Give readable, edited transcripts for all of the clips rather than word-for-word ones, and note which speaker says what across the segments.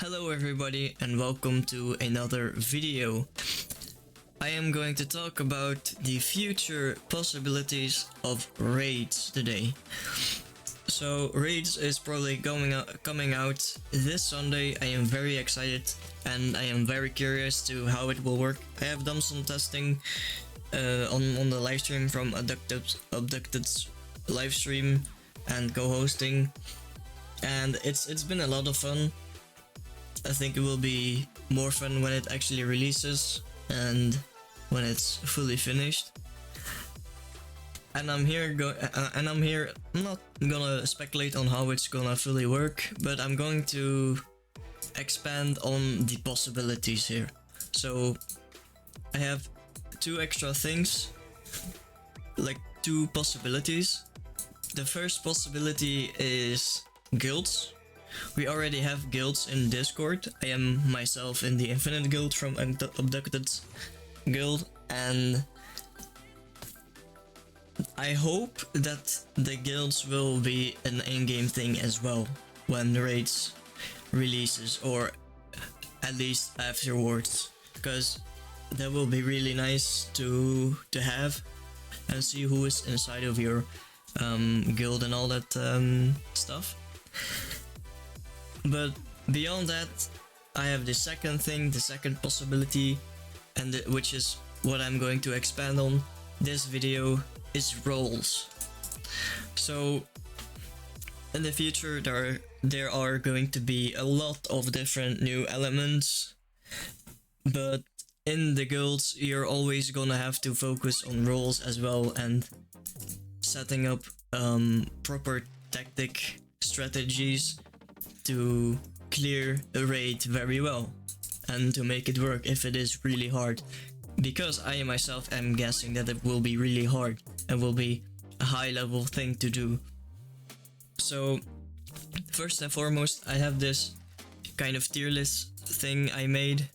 Speaker 1: Hello everybody and welcome to another video. I am going to talk about the future possibilities of raids today. So raids is probably coming out this Sunday. I am very excited and I am very curious to how it will work. I have done some testing on the live stream from Abducted's live stream and co-hosting, and it's been a lot of fun. I think it will be more fun when it actually releases and when it's fully finished. And I'm not gonna speculate on how it's gonna fully work, but I'm going to expand on the possibilities here. So I have two extra things, like two possibilities. The first possibility is guilds. We already have guilds in Discord. I am myself in the Infinite Guild from Abducted's guild, and I hope that the guilds will be an in-game thing as well when the raids releases, or at least afterwards, because that will be really nice to have and see who is inside of your guild and all that stuff. But beyond that, I have the second thing, the second possibility, and which is what I'm going to expand on this video, is roles. So in the future there are going to be a lot of different new elements, but in the guilds you're always gonna have to focus on roles as well and setting up proper tactic strategies to clear a raid very well and to make it work if it is really hard, because I myself am guessing that it will be really hard and will be a high level thing to do. So first and foremost, I have this kind of tier list thing I made.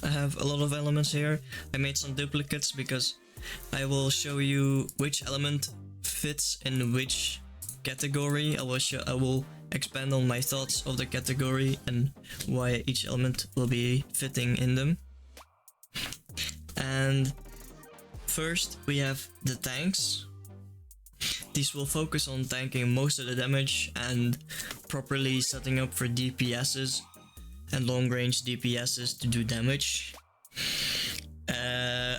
Speaker 1: I have a lot of elements here. I made some duplicates because I will show you which element fits in which category. I will expand on my thoughts of the category and why each element will be fitting in them. And first we have the tanks. These will focus on tanking most of the damage and properly setting up for DPSs and long range DPSs to do damage.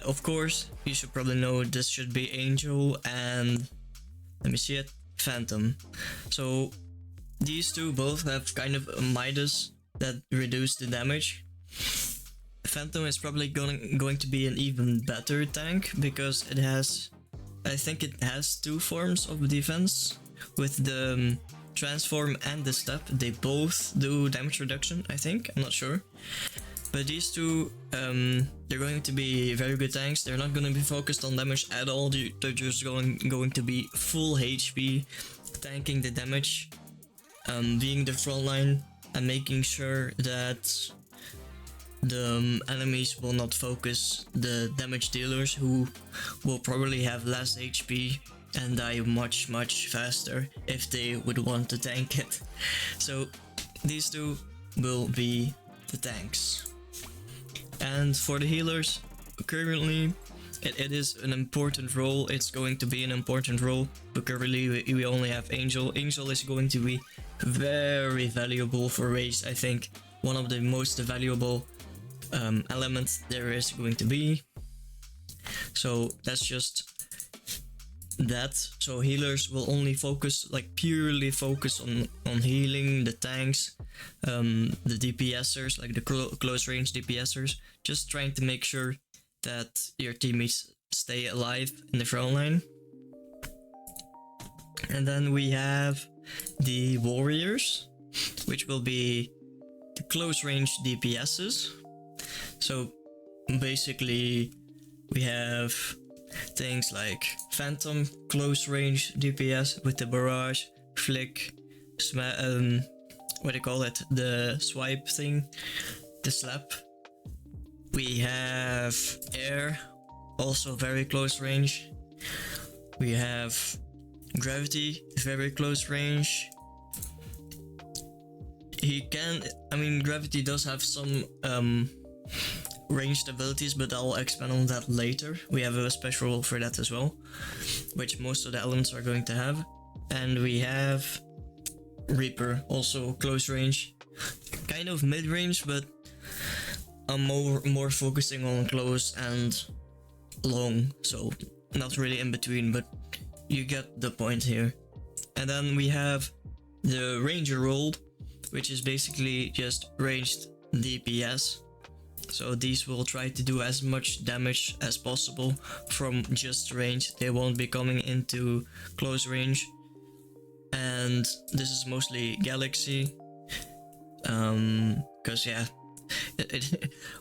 Speaker 1: Of course, you should probably know this should be Angel and, let me see it, Phantom. So these two both have kind of a Midas that reduce the damage. Phantom is probably going to be an even better tank because it has, I think it has two forms of defense. With the transform and the step, they both do damage reduction, I think, I'm not sure. But these two, they're going to be very good tanks. They're not going to be focused on damage at all. They're just going to be full HP, tanking the damage, being the front line and making sure that the enemies will not focus the damage dealers, who will probably have less HP and die much faster if they would want to tank it. So these two will be the tanks. And for the healers, currently it is an important role. It's going to be an important role, but currently we only have Angel. Angel is going to be very valuable for raids. I think one of the most valuable elements there is going to be. So that's just that. So healers will only focus, like purely focus on healing the tanks, the DPSers, like the close range DPSers, just trying to make sure that your teammates stay alive in the front line. And then we have the warriors, which will be the close range DPSs. So basically we have things like Phantom, close range DPS with the barrage, flick, what do you call it, the swipe thing, the slap. We have air, also very close range. We have gravity, very close range. he can. I mean, gravity does have some ranged abilities, but I'll expand on that later. We have a special role for that as well, which most of the elements are going to have. And we have Reaper, also close range, kind of mid range, but I'm more focusing on close and long, so not really in between, but you get the point here. And then we have the Ranger role, which is basically just ranged DPS. So these will try to do as much damage as possible from just range. They won't be coming into close range. And this is mostly Galaxy. Because yeah,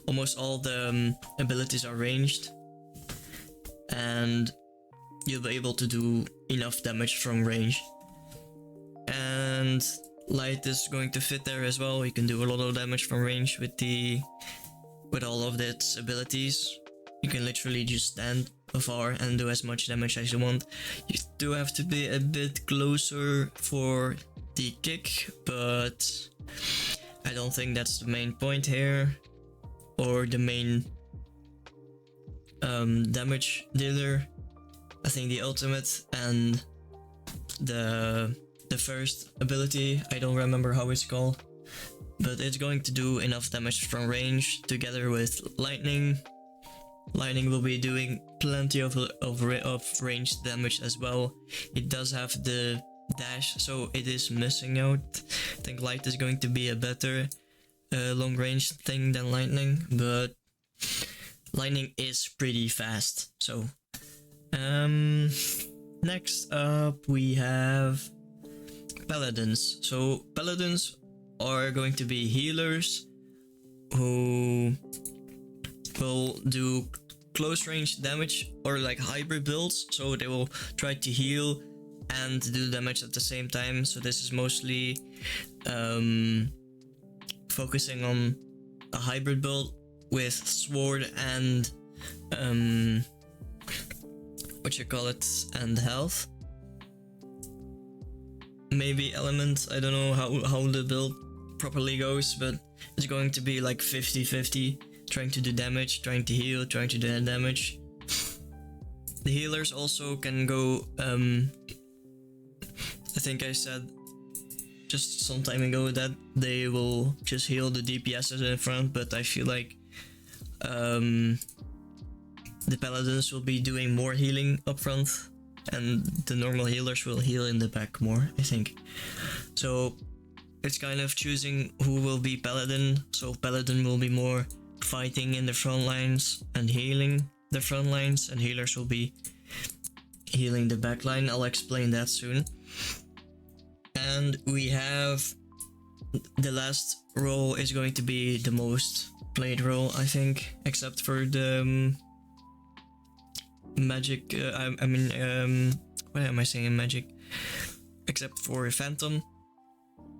Speaker 1: almost all the abilities are ranged. And you'll be able to do enough damage from range. And Light is going to fit there as well. You can do a lot of damage from range with all of its abilities. You can literally just stand afar and do as much damage as you want. You do have to be a bit closer for the kick, but I don't think that's the main point here, or the main damage dealer. I think the ultimate and the first ability, I don't remember how it's called, but it's going to do enough damage from range together with lightning. Lightning will be doing plenty of ranged damage as well. It does have the dash, so it is missing out. I think light is going to be a better long range thing than lightning, but lightning is pretty fast. So next up we have paladins. So paladins are going to be healers who will do close range damage, or like hybrid builds, so they will try to heal and do damage at the same time. So this is mostly focusing on a hybrid build with sword and and health. Maybe element, I don't know how the build properly goes, but it's going to be like 50-50, trying to do damage, trying to heal, trying to do damage. The healers also can go, I think I said just some time ago that they will just heal the DPSs in front, but I feel like the paladins will be doing more healing up front, and the normal healers will heal in the back more, I think. So it's kind of choosing who will be paladin. So paladin will be more fighting in the front lines and healing the front lines, and healers will be healing the back line. I'll explain that soon. And we have the last role is going to be the most played role, I think, except for the magic, what am I saying, magic? Except for Phantom,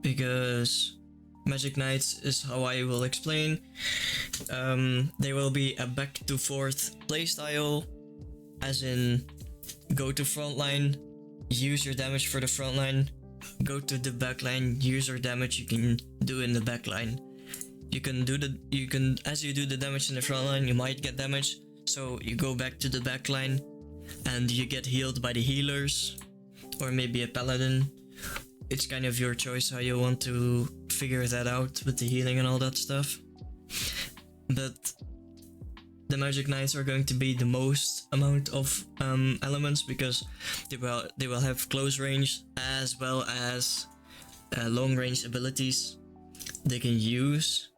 Speaker 1: because Magic Knights is how I will explain. They will be a back to forth playstyle, as in go to frontline, use your damage for the frontline, go to the backline, use your damage you can do in the backline. As you do the damage in the frontline, you might get damage, so you go back to the backline and you get healed by the healers, or maybe a paladin. It's kind of your choice how you want to figure that out with the healing and all that stuff. But the Magic Knights are going to be the most amount of elements, because they will have close range as well as long range abilities they can use.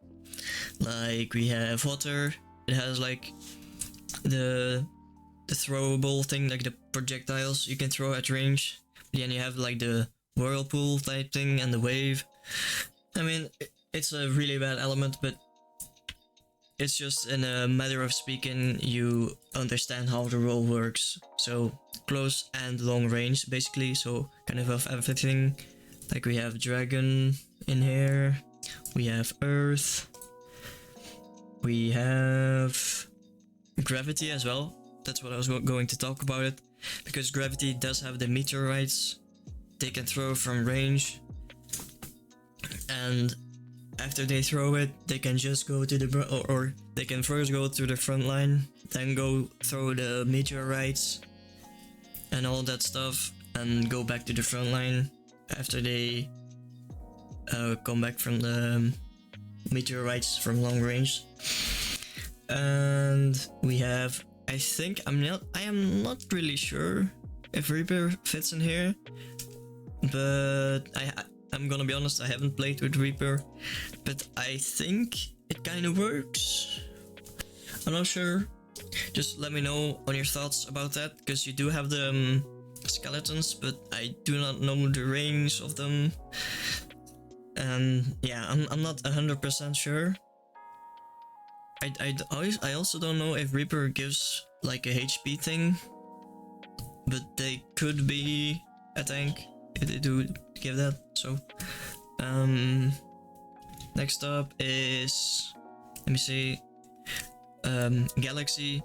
Speaker 1: Like we have water, it has like the throwable thing, like the projectiles you can throw at range. Then you have like the whirlpool type thing and the wave. I mean, it's a really bad element, but it's just in a matter of speaking, you understand how the role works. So close and long range basically, so kind of everything. Like we have dragon in here, we have earth, we have gravity as well. That's what I was going to talk about it, because gravity does have the meteorites they can throw from range, and after they throw it, they can just go to the or they can first go to the front line, then go throw the meteorites and all that stuff, and go back to the front line after they come back from the meteorites from long range. And we have, I am not really sure if Reaper fits in here, but I'm gonna be honest, I haven't played with Reaper, but I think it kind of works. I'm not sure. Just let me know on your thoughts about that, because you do have the skeletons, but I do not know the range of them. And yeah, I'm not 100% sure. I also don't know if Reaper gives like a HP thing, but they could be a tank if they do give that. So next up is, let me see, Galaxy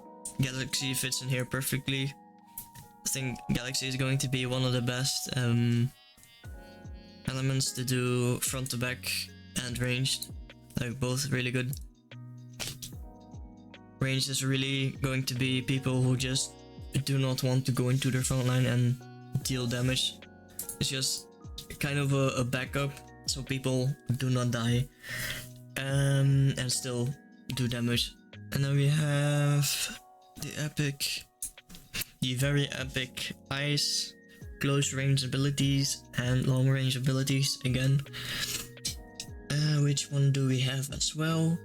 Speaker 1: fits in here perfectly. I think Galaxy is going to be one of the best elements to do front to back and ranged, like both really good. Ranged is really going to be people who just do not want to go into their front line and deal damage. It's just kind of a backup, so people do not die and still do damage. And then we have the very epic ice, close range abilities and long range abilities again. Which one do we have as well?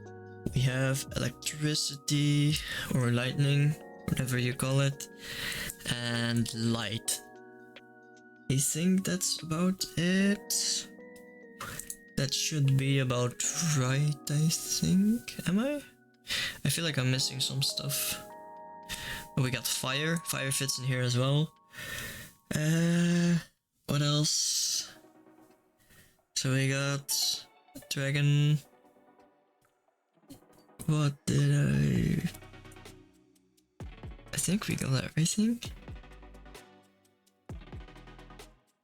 Speaker 1: We have electricity or lightning, whatever you call it, and light. I think that's about it. That should be about right, I think. Am I? I feel like I'm missing some stuff. But we got fire. Fire fits in here as well. What else? So we got dragon. What did I think we got everything.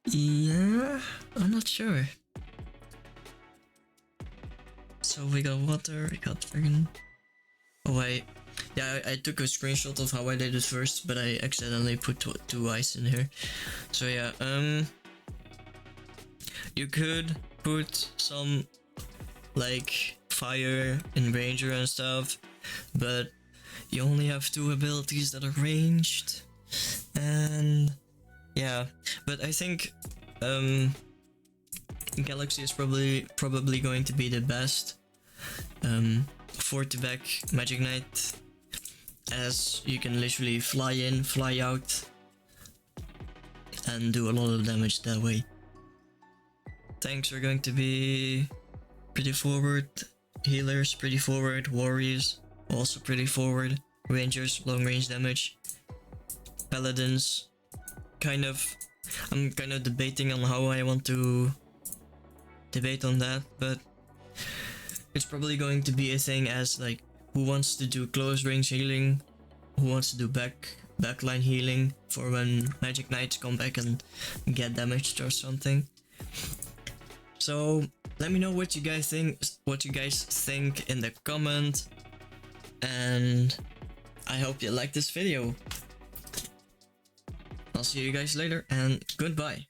Speaker 1: Yeah, I'm not sure. So we got water, we got dragon. Oh wait, yeah, I took a screenshot of how I did it first, but I accidentally put two ice in here. So yeah, you could put some like fire in ranger and stuff, but you only have 2 abilities that are ranged, and yeah. But I think Galaxy is probably going to be the best forward to back Magic Knight, as you can literally fly in, fly out, and do a lot of damage that way. Tanks are going to be pretty forward, healers pretty forward, warriors also pretty forward, rangers long range damage, paladins I'm kind of debating on how I want to debate on that, but it's probably going to be a thing as like who wants to do close range healing, who wants to do backline healing for when Magic Knights come back and get damaged or something. So let me know what you guys think in the comment, and I hope you like this video. I'll see you guys later, and goodbye.